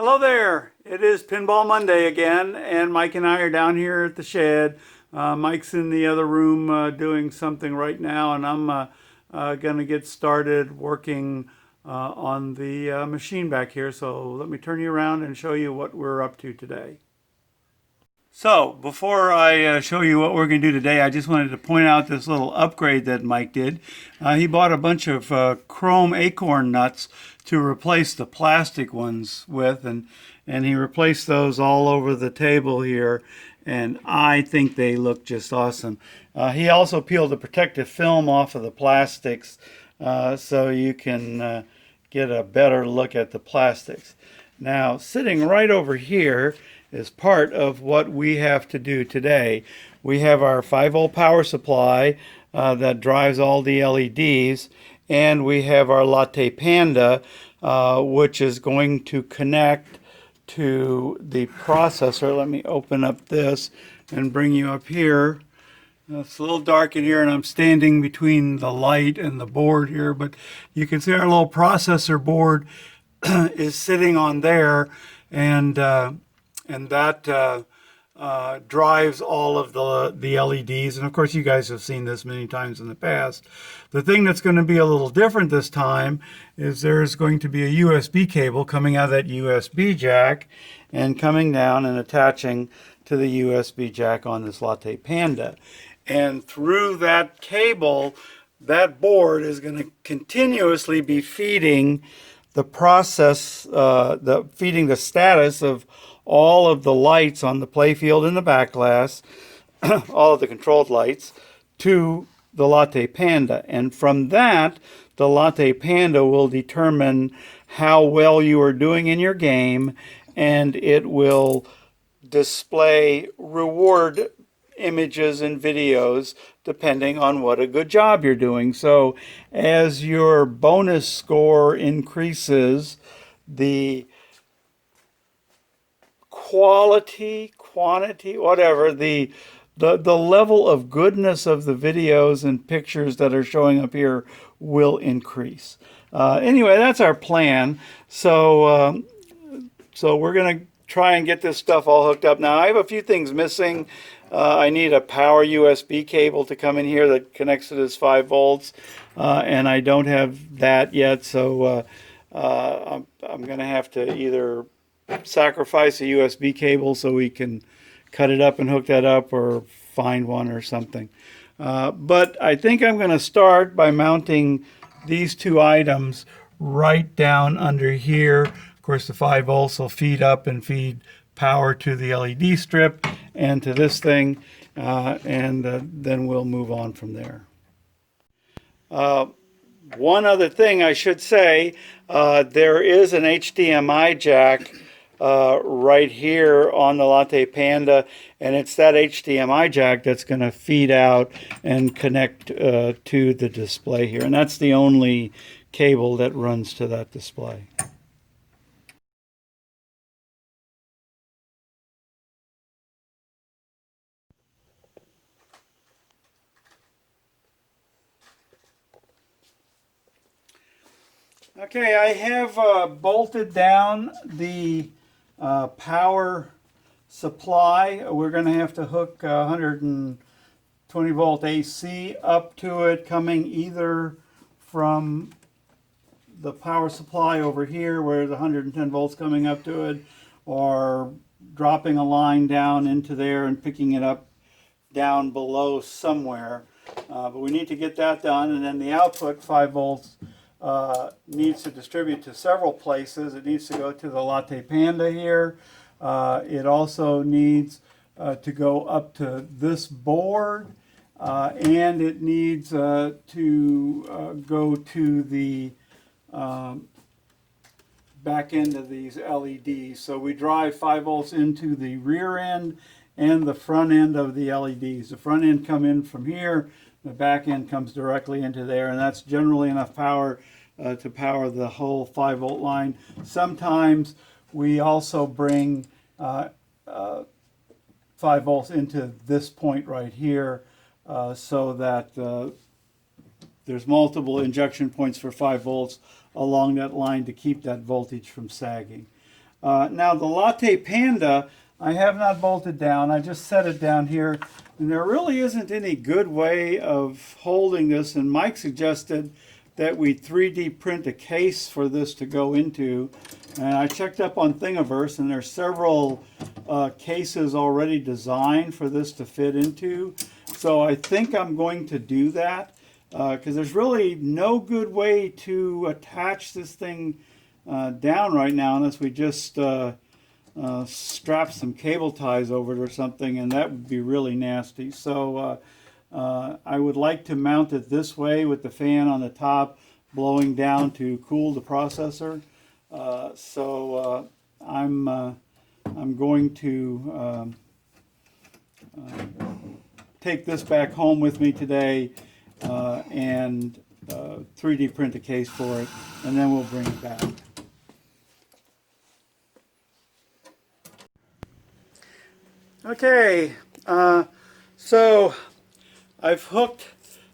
Hello there. It is Pinball Monday again, and Mike and I are down here at the shed. Mike's in the other room doing something right now, and I'm going to get started working on the machine back here. So let me turn you around and show you what we're up to today. So before I show you what we're going to do today, I just wanted to point out this little upgrade that Mike did. He bought a bunch of chrome acorn nuts to replace the plastic ones with, and he replaced those all over the table here, and I think they look just awesome. He also peeled the protective film off of the plastics so you can get a better look at the plastics. Now, sitting right over here is part of what we have to do today. We have our 5-volt power supply that drives all the LEDs, and we have our Latte Panda, which is going to connect to the processor. Let me open up this and bring you up here. It's a little dark in here, and I'm standing between the light and the board here, but you can see our little processor board is sitting on there, and that drives all of the LEDs. And of course, you guys have seen this many times in the past. The thing that's going to be a little different this time is there's going to be a USB cable coming out of that USB jack and coming down and attaching to the USB jack on this Latte Panda. And through that cable, that board is going to continuously be feeding the process, feeding the status of all of the lights on the playfield and the back glass, all of the controlled lights, to the Latte Panda. And from that, the Latte Panda will determine how well you are doing in your game, and it will display reward images and videos depending on what a good job you're doing. So as your bonus score increases, the quality, quantity, whatever, the level of goodness of the videos and pictures that are showing up here will increase. Anyway, that's our plan. So we're going to try and get this stuff all hooked up. Now, I have a few things missing. I need a power USB cable to come in here that connects to this 5 volts, and I don't have that yet, so I'm going to have to either sacrifice a USB cable so we can cut it up and hook that up, or find one or something. But I think I'm going to start by mounting these two items right down under here. Of course, the 5 volts will feed up and feed power to the LED strip and to this thing, and then we'll move on from there. One other thing I should say, there is an HDMI jack right here on the Latte Panda, and it's that HDMI jack that's going to feed out and connect to the display here, and that's the only cable that runs to that display. Okay, I have bolted down the power supply. We're going to have to hook 120 volt AC up to it, coming either from the power supply over here where the 110 volts coming up to it, or dropping a line down into there and picking it up down below somewhere. But we need to get that done, and then the output 5 volts needs to distribute to several places. It needs to go to the Latte Panda here. It also needs to go up to this board, and it needs to go to the back end of these LEDs. So we drive 5 volts into the rear end and the front end of the LEDs. The front end come in from here, the back end comes directly into there, and that's generally enough power to power the whole 5 volt line. Sometimes we also bring 5 volts into this point right here, so that there's multiple injection points for 5 volts along that line to keep that voltage from sagging. Now the Latte Panda, I have not bolted down. I just set it down here. And there really isn't any good way of holding this. And Mike suggested that we 3D print a case for this to go into. And I checked up on Thingiverse, and there's several cases already designed for this to fit into. So I think I'm going to do that because there's really no good way to attach this thing down right now unless we just strap some cable ties over it or something, and that would be really nasty. So I would like to mount it this way with the fan on the top blowing down to cool the processor. I'm going to take this back home with me today and 3D print a case for it, and then we'll bring it back. Okay, so I've hooked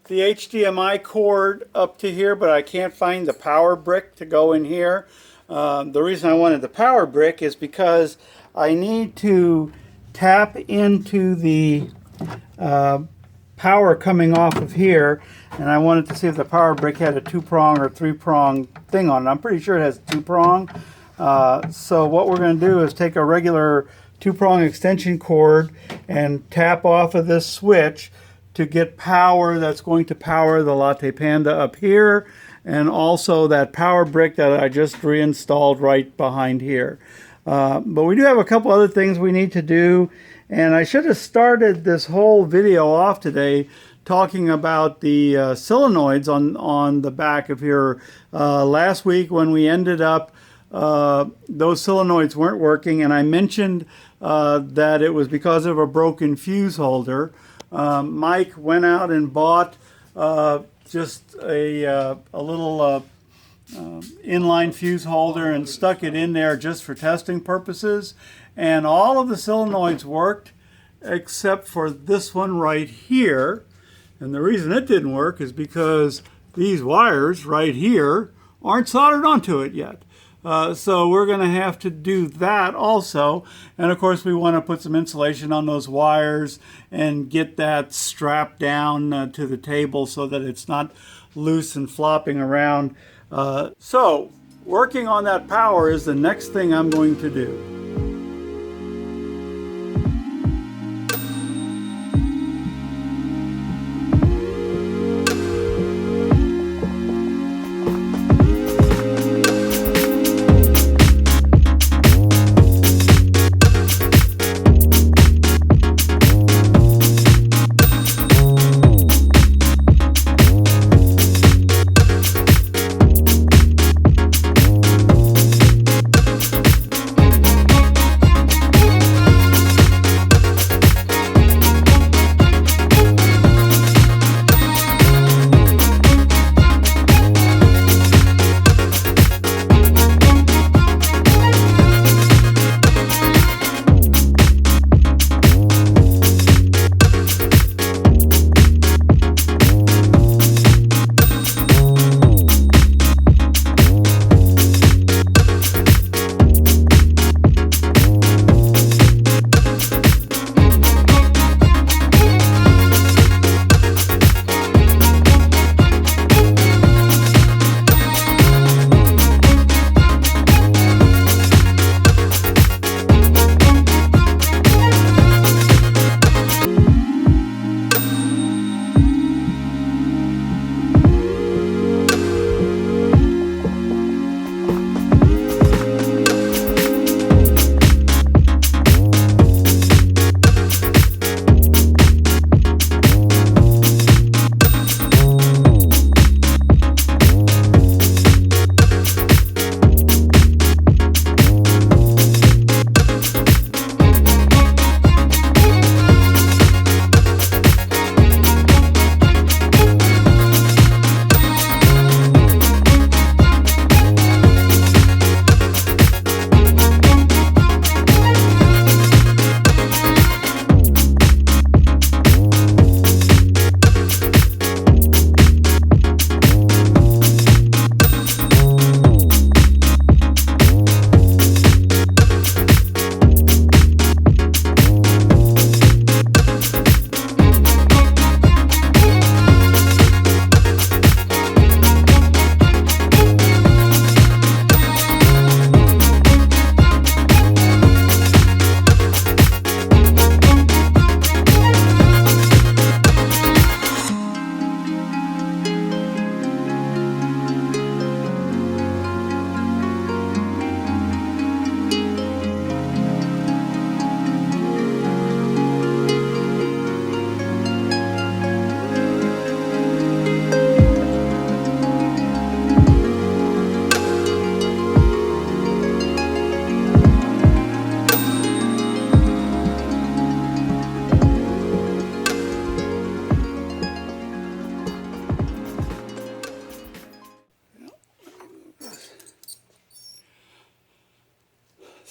the HDMI cord up to here, but I can't find the power brick to go in here. The reason I wanted the power brick is because I need to tap into the power coming off of here, and I wanted to see if the power brick had a 2-prong or 3-prong thing on it. I'm pretty sure it has 2-prong. So what we're going to do is take a regular 2-prong extension cord and tap off of this switch to get power that's going to power the Latte Panda up here, and also that power brick that I just reinstalled right behind here. But we do have a couple other things we need to do, and I should have started this whole video off today talking about the solenoids on the back of here. Last week when we ended up, those solenoids weren't working, and I mentioned that it was because of a broken fuse holder. Mike went out and bought just a little inline fuse holder and stuck it in there just for testing purposes, and all of the solenoids worked except for this one right here. And the reason it didn't work is because these wires right here aren't soldered onto it yet. So we're going to have to do that also. And of course we want to put some insulation on those wires and get that strapped down to the table so that it's not loose and flopping around. So working on that power is the next thing I'm going to do.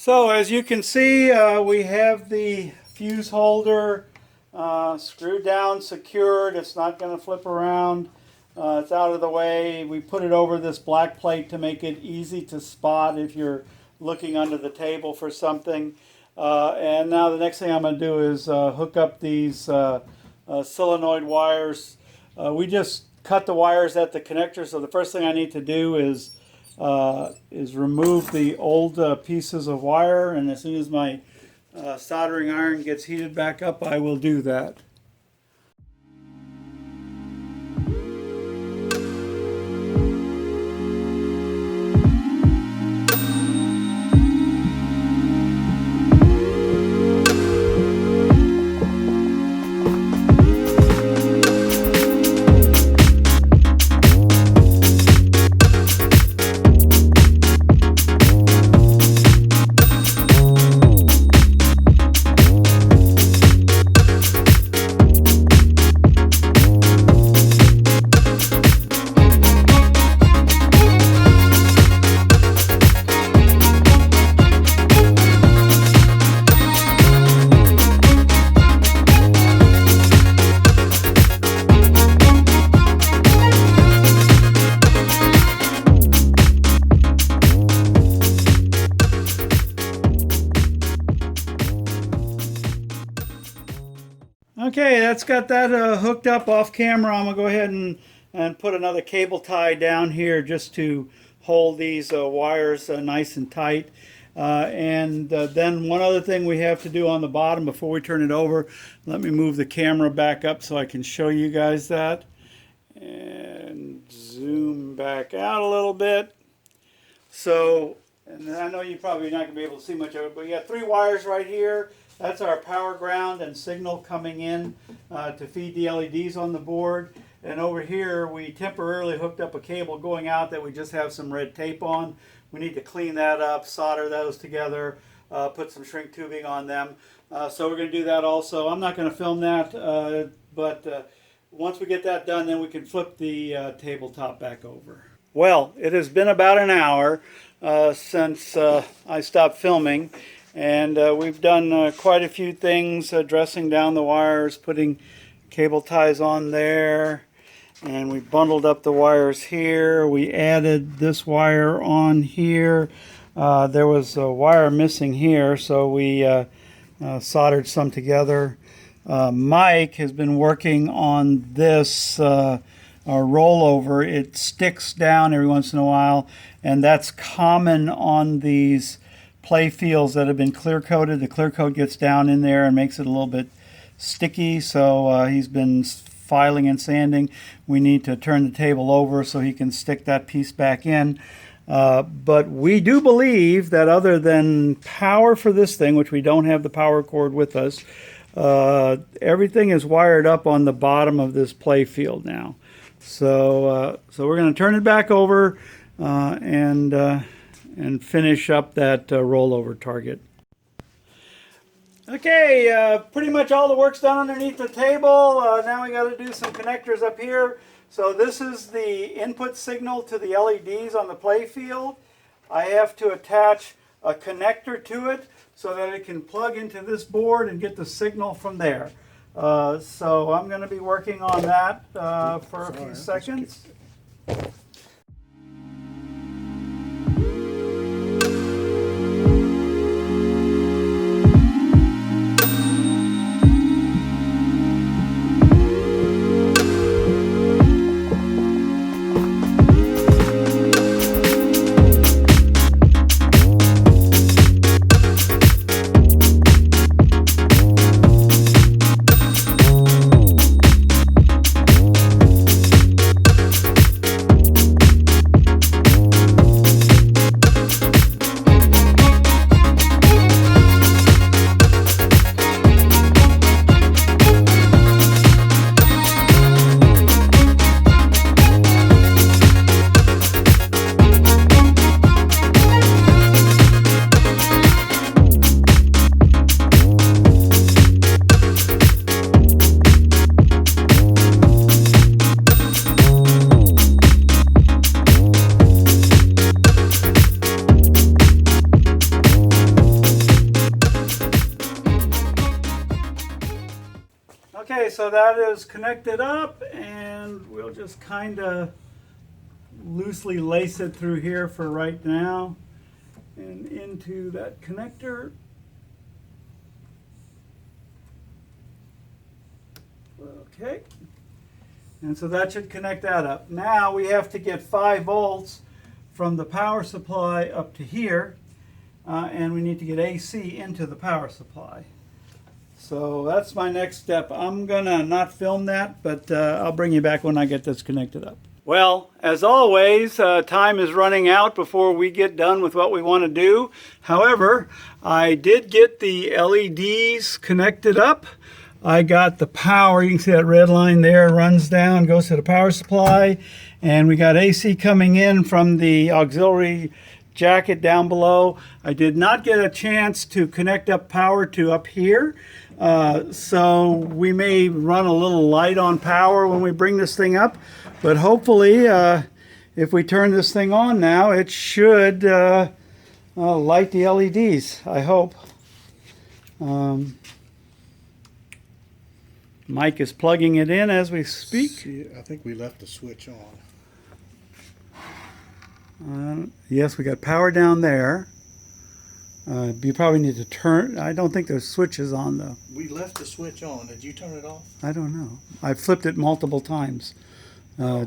So as you can see, we have the fuse holder screwed down, secured. It's not going to flip around. It's out of the way. We put it over this black plate to make it easy to spot if you're looking under the table for something. And now the next thing I'm going to do is hook up these solenoid wires. We just cut the wires at the connector, so the first thing I need to do is remove the old pieces of wire, and as soon as my soldering iron gets heated back up, I will do that. Okay, that's got that hooked up off camera. I'm going to go ahead and put another cable tie down here just to hold these wires nice and tight. Then one other thing we have to do on the bottom before we turn it over, let me move the camera back up so I can show you guys that. And zoom back out a little bit. So, and I know you're probably not going to be able to see much of it, but you got 3 wires right here. That's our power ground and signal coming in to feed the LEDs on the board. And over here, we temporarily hooked up a cable going out that we just have some red tape on. We need to clean that up, solder those together, put some shrink tubing on them. So we're going to do that also. I'm not going to film that, but once we get that done, then we can flip the tabletop back over. Well, it has been about an hour since I stopped filming. And we've done quite a few things, dressing down the wires, putting cable ties on there, and we bundled up the wires here. We added this wire on here. There was a wire missing here, so we soldered some together. Mike has been working on this rollover. It sticks down every once in a while, and that's common on these play fields that have been clear coated. The clear coat gets down in there and makes it a little bit sticky, so he's been filing and sanding. We need to turn the table over so he can stick that piece back in. But we do believe that other than power for this thing, which we don't have the power cord with us, everything is wired up on the bottom of this play field now. So we're going to turn it back over and finish up that rollover target. Okay, pretty much all the work's done underneath the table. Now we got to do some connectors up here. So this is the input signal to the LEDs on the play field. I have to attach a connector to it so that it can plug into this board and get the signal from there. So I'm going to be working on that for a few seconds. Okay, so that is connected up, and we'll just kind of loosely lace it through here for right now and into that connector. Okay, and so that should connect that up. Now we have to get 5 volts from the power supply up to here, and we need to get AC into the power supply. So that's my next step. I'm gonna not film that, but I'll bring you back when I get this connected up. Well, as always, time is running out before we get done with what we want to do. However, I did get the LEDs connected up. I got the power. You can see that red line there runs down, goes to the power supply, and we got AC coming in from the auxiliary jacket down below. I did not get a chance to connect up power to up here, so we may run a little light on power when we bring this thing up, but hopefully if we turn this thing on now, it should light the LEDs, I hope. Mike is plugging it in as we speak. See, I think we left the switch on. Yes, we got power down there. You probably need to turn. I don't think there's switches on though. We left the switch on. Did you turn it off? I don't know. I flipped it multiple times,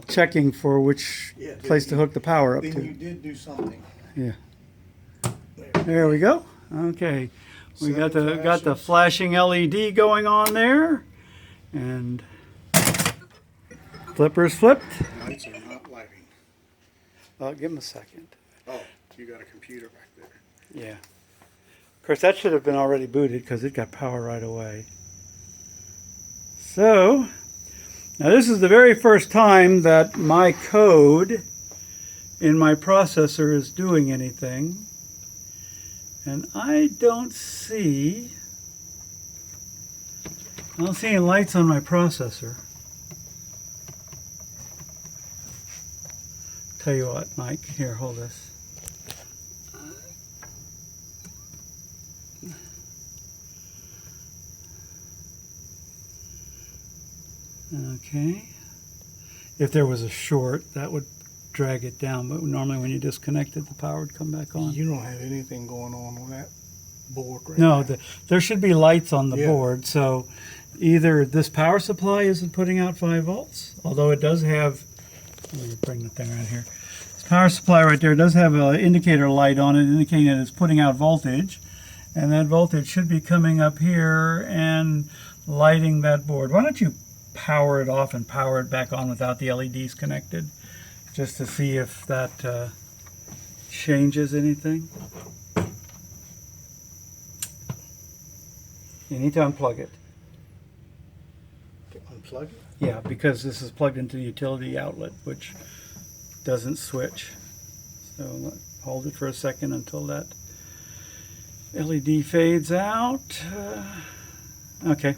checking for which place to hook the power up then to. Then you did do something. Yeah. There we go. Okay. We got the flashing LED going on there, and flippers flipped. Lights are not lighting. Give them a second. Oh, you got a computer back there. Yeah. Of course, that should have been already booted because it got power right away. So, now this is the very first time that my code in my processor is doing anything. And I don't see any lights on my processor. Tell you what, Mike, here, hold this. Okay. If there was a short, that would drag it down, but normally when you disconnect it, the power would come back on. You don't have anything going on that board right now? No, there should be lights on the board, so either this power supply isn't putting out 5 volts, although it does have, let me bring the thing right here. This power supply right there does have an indicator light on it indicating that it's putting out voltage, and that voltage should be coming up here and lighting that board. Why don't you power it off and power it back on without the LEDs connected, just to see if that changes anything. You need to unplug it. Unplug it? Yeah, because this is plugged into the utility outlet, which doesn't switch. So hold it for a second until that LED fades out. Okay.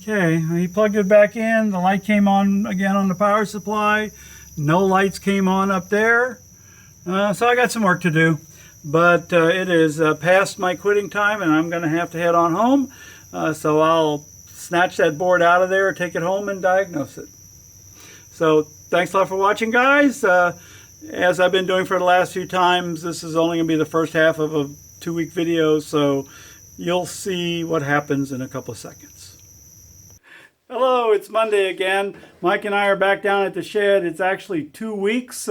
Okay, he plugged it back in. The light came on again on the power supply. No lights came on up there. So I got some work to do. But it is past my quitting time, and I'm going to have to head on home. So I'll snatch that board out of there, take it home, and diagnose it. So thanks a lot for watching, guys. As I've been doing for the last few times, this is only going to be the first half of a 2-week video. So you'll see what happens in a couple of seconds. Hello, it's Monday again. Mike and I are back down at the shed. It's actually 2 weeks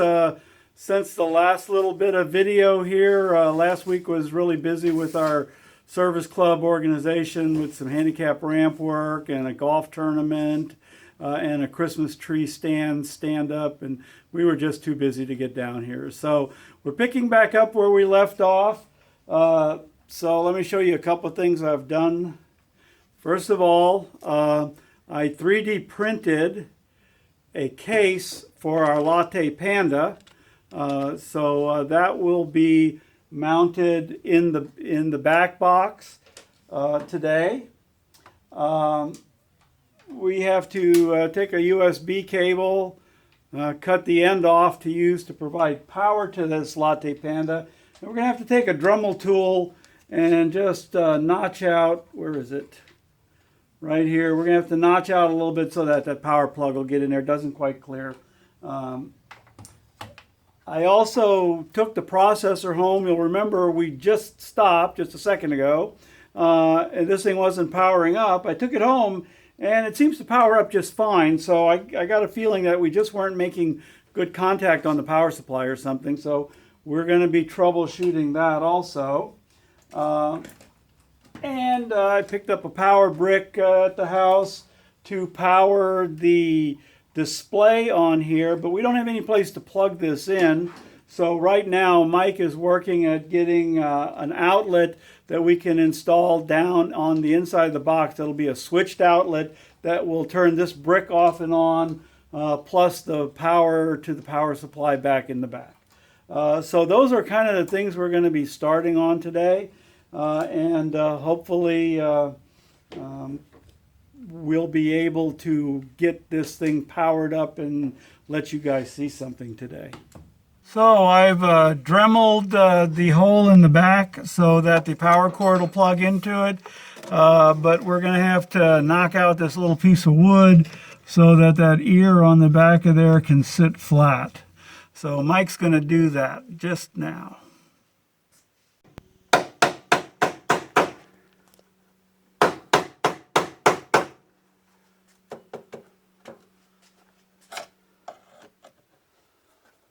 since the last little bit of video here. Last week was really busy with our service club organization with some handicap ramp work and a golf tournament and a Christmas tree stand up, and we were just too busy to get down here. So we're picking back up where we left off. So let me show you a couple of things I've done. First of all, I 3D printed a case for our Latte Panda, so that will be mounted in the back box today. We have to take a USB cable cut the end off to use to provide power to this Latte Panda. And we're going to have to take a Dremel tool and just notch out, where is it? Right here. We're going to have to notch out a little bit so that that power plug will get in there. It doesn't quite clear. I also took the processor home. You'll remember we just stopped just a second ago, and this thing wasn't powering up. I took it home, and it seems to power up just fine. So I got a feeling that we just weren't making good contact on the power supply or something. So we're going to be troubleshooting that also. And I picked up a power brick at the house to power the display on here, but we don't have any place to plug this in. So right now Mike is working at getting an outlet that we can install down on the inside of the box. That'll be a switched outlet that will turn this brick off and on, plus the power to the power supply back in the back. So those are kind of the things we're going to be starting on today, and hopefully we'll be able to get this thing powered up and let you guys see something today. So I've dremeled the hole in the back so that the power cord will plug into it, but we're going to have to knock out this little piece of wood so that that ear on the back of there can sit flat. So Mike's going to do that just now.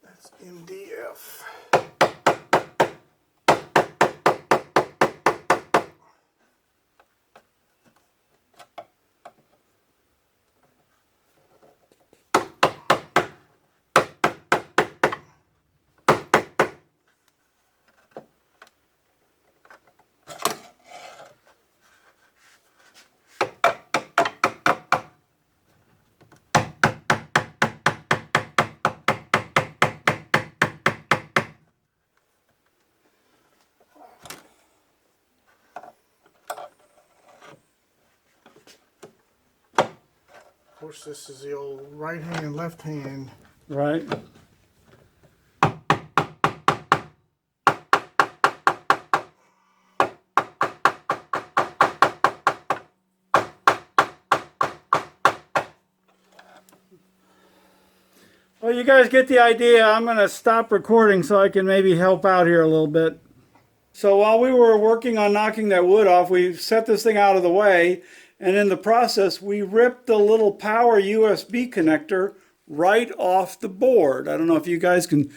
That's MDF. Of course, this is the old right hand, left hand. Right. Well, you guys get the idea. I'm going to stop recording so I can maybe help out here a little bit. So while we were working on knocking that wood off, we set this thing out of the way, and in the process we ripped the little power USB connector right off the board. I don't know if you guys can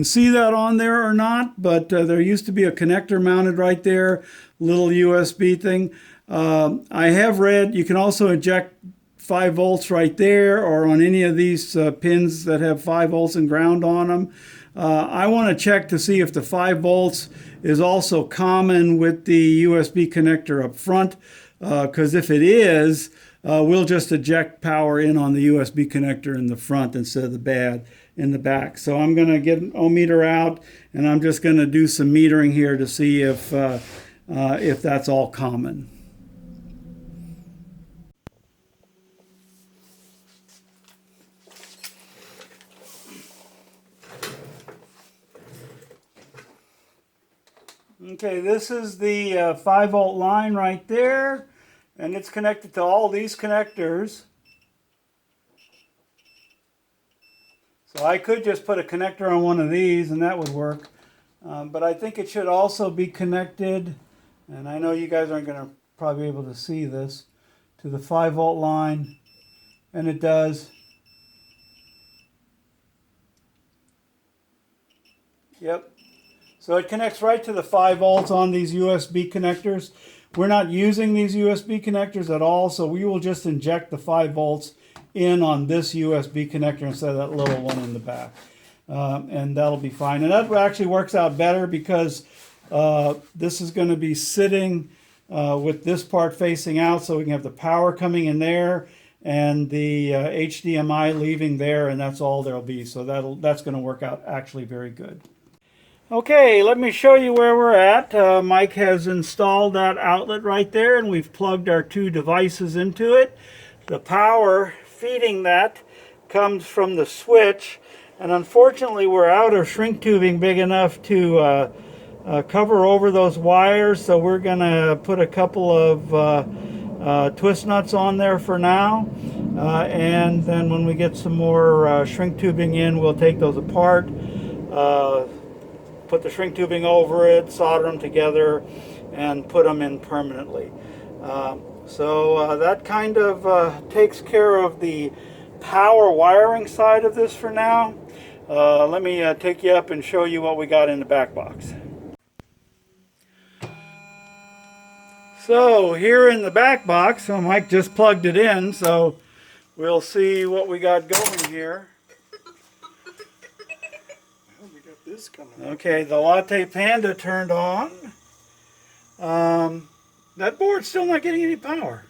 see that on there or not, but there used to be a connector mounted right there, little USB thing. I have read you can also eject 5 volts right there, or on any of these pins that have 5 volts and ground on them. I want to check to see if the 5 volts is also common with the USB connector up front, because if it is, we'll just eject power in on the USB connector in the front instead of the bad in the back. So I'm going to get an ohmmeter out, and I'm just going to do some metering here to see if that's all common. Okay, this is the 5 volt line right there, and it's connected to all these connectors. So I could just put a connector on one of these and that would work, but I think it should also be connected, and I know you guys aren't going to probably be able to see this, to the 5 volt line, and it does. Yep. So it connects right to the 5 volts on these USB connectors. We're not using these USB connectors at all, so we will just inject the 5 volts in on this USB connector instead of that little one in the back. And that'll be fine. And that actually works out better because this is going to be sitting with this part facing out, so we can have the power coming in there and the HDMI leaving there, and that's all there'll be. So that's going to work out actually very good. Okay, let me show you where we're at. Mike has installed that outlet right there, and we've plugged our 2 devices into it. The power feeding that comes from the switch, and unfortunately we're out of shrink tubing big enough to cover over those wires, so we're going to put a couple of twist nuts on there for now, and then when we get some more shrink tubing in, we'll take those apart, put the shrink tubing over it, solder them together, and put them in permanently. So that kind of takes care of the power wiring side of this for now. Let me take you up and show you what we got in the back box. So here in the back box, so Mike just plugged it in, so we'll see what we got going here. Well, we got this coming. Okay, the Latte Panda turned on. That board's still not getting any power.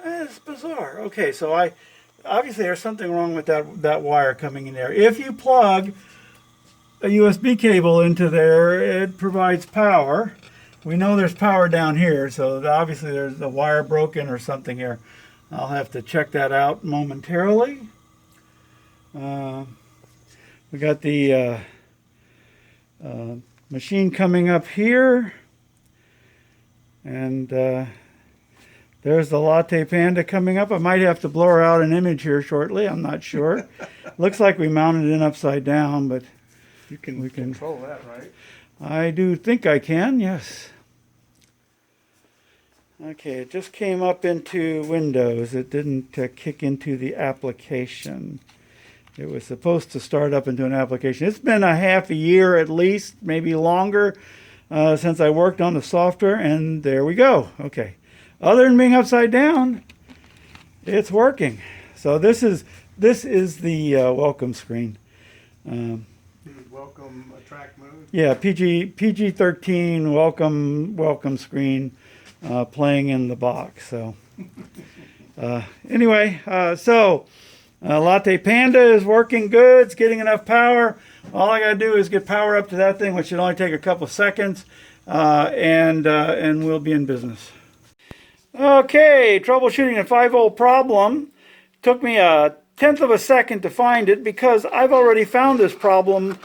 That's bizarre. Okay, so obviously there's something wrong with that wire coming in there. If you plug a USB cable into there, it provides power. We know there's power down here, so obviously there's a wire broken or something here. I'll have to check that out momentarily. We got the machine coming up here, and there's the Latte Panda coming up. I might have to blur out an image here shortly. I'm not sure. Looks like we mounted it upside down, but We can control that, right? I do think I can, yes. Okay, it just came up into Windows. It didn't kick into the application. It was supposed to start up into an application. It's been a half a year at least, maybe longer, since I worked on the software, and there we go. Okay. Other than being upside down, it's working. So this is the welcome screen. Welcome attract mode. Yeah, PG-13 welcome screen playing in the box. So anyway, Latte Panda is working good. It's getting enough power. All I got to do is get power up to that thing, which should only take a couple seconds, and we'll be in business. Okay, troubleshooting a 5-volt problem. Took me a tenth of a second to find it because I've already found this problem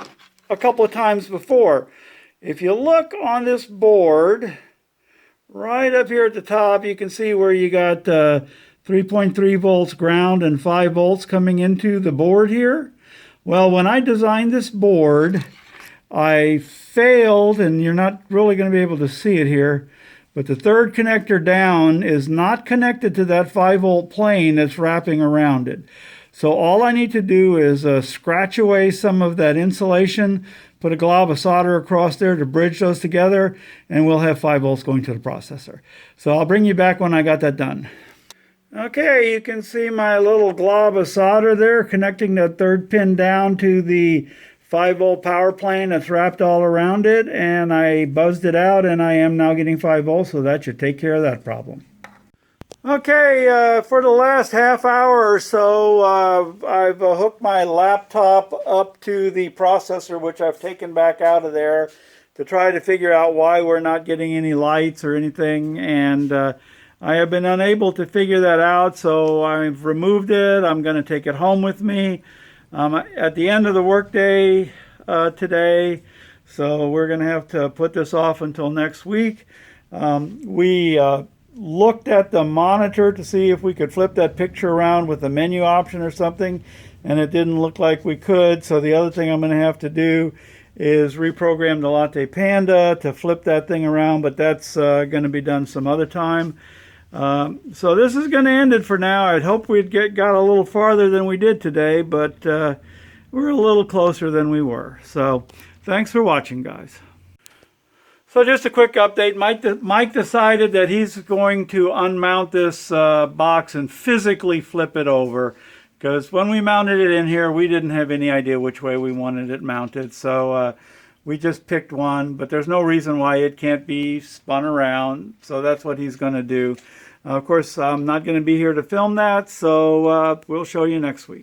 a couple of times before. If you look on this board, right up here at the top, you can see where you got 3.3 volts ground and 5 volts coming into the board here. Well, when I designed this board, I failed, and you're not really going to be able to see it here, but the third connector down is not connected to that 5-volt plane that's wrapping around it. So all I need to do is scratch away some of that insulation, put a glob of solder across there to bridge those together, and we'll have 5 volts going to the processor. So I'll bring you back when I got that done. Okay, you can see my little glob of solder there connecting the third pin down to the 5-volt power plane that's wrapped all around it, and I buzzed it out, and I am now getting 5 volts, so that should take care of that problem. Okay, for the last half hour or so, I've hooked my laptop up to the processor, which I've taken back out of there to try to figure out why we're not getting any lights or anything, and I have been unable to figure that out, so I've removed it. I'm going to take it home with me at the end of the workday today, so we're going to have to put this off until next week. We looked at the monitor to see if we could flip that picture around with the menu option or something, and it didn't look like we could. So the other thing I'm going to have to do is reprogram the Latte Panda to flip that thing around, but that's going to be done some other time. So this is going to end it for now. I'd hope we'd got a little farther than we did today, but we're a little closer than we were. So thanks for watching, guys. So just a quick update. Mike decided that he's going to unmount this box and physically flip it over, because when we mounted it in here, we didn't have any idea which way we wanted it mounted. So we just picked one, but there's no reason why it can't be spun around. So that's what he's going to do. Of course, I'm not going to be here to film that, so we'll show you next week.